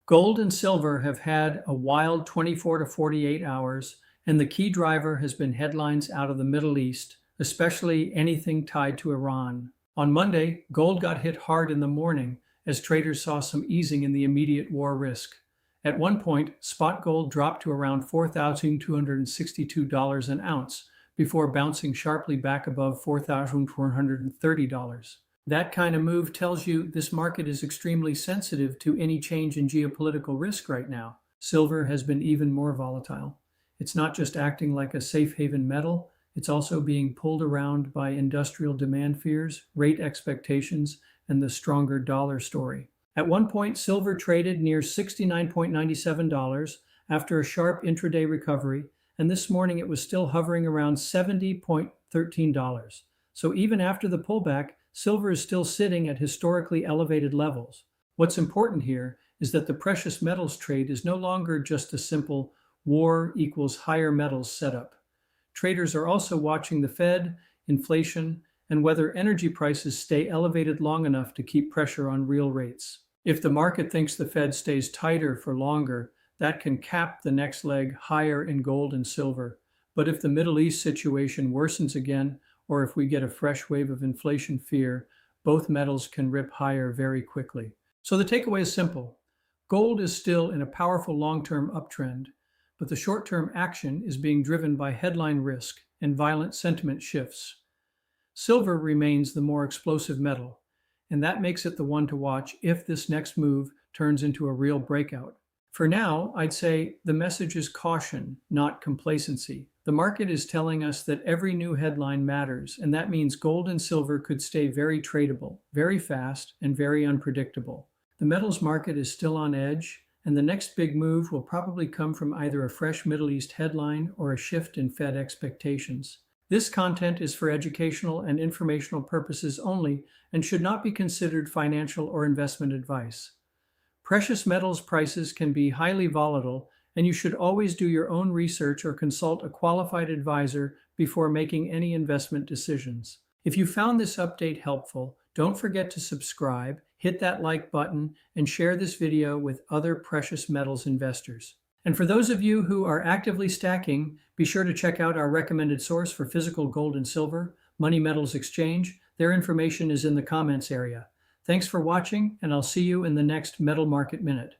Gold and silver have had a wild 24 to 48 hours, and the key driver has been headlines out of the Middle East, especially anything tied to Iran. On Monday, gold got hit hard in the morning as traders saw some easing in the immediate war risk. At one point, spot gold dropped to around $4,262 an ounce before bouncing sharply back above $4,430. That kind of move tells you this market is extremely sensitive to any change in geopolitical risk right now. Silver has been even more volatile. It's not just acting like a safe haven metal, it's also being pulled around by industrial demand fears, rate expectations, and the stronger dollar story. At one point, silver traded near $69.97 after a sharp intraday recovery, and this morning it was still hovering around $70.13. So even after the pullback, silver is still sitting at historically elevated levels. What's important here is that the precious metals trade is no longer just a simple war equals higher metals setup. Traders are also watching the Fed, inflation, and whether energy prices stay elevated long enough to keep pressure on real rates. If the market thinks the Fed stays tighter for longer, that can cap the next leg higher in gold and silver. But if the Middle East situation worsens again, or if we get a fresh wave of inflation fear, both metals can rip higher very quickly. So the takeaway is simple. Gold is still in a powerful long-term uptrend, but the short-term action is being driven by headline risk and violent sentiment shifts. Silver remains the more explosive metal, and that makes it the one to watch if this next move turns into a real breakout. For now, I'd say the message is caution, not complacency. The market is telling us that every new headline matters, and that means gold and silver could stay very tradable, very fast, and very unpredictable. The metals market is still on edge, and the next big move will probably come from either a fresh Middle East headline or a shift in Fed expectations. This content is for educational and informational purposes only and should not be considered financial or investment advice. Precious metals prices can be highly volatile, and you should always do your own research or consult a qualified advisor before making any investment decisions. If you found this update helpful, don't forget to subscribe, hit that like button, and share this video with other precious metals investors. And for those of you who are actively stacking, be sure to check out our recommended source for physical gold and silver, Money Metals Exchange. Their information is in the comments area. Thanks for watching, and I'll see you in the next Metal Market Minute.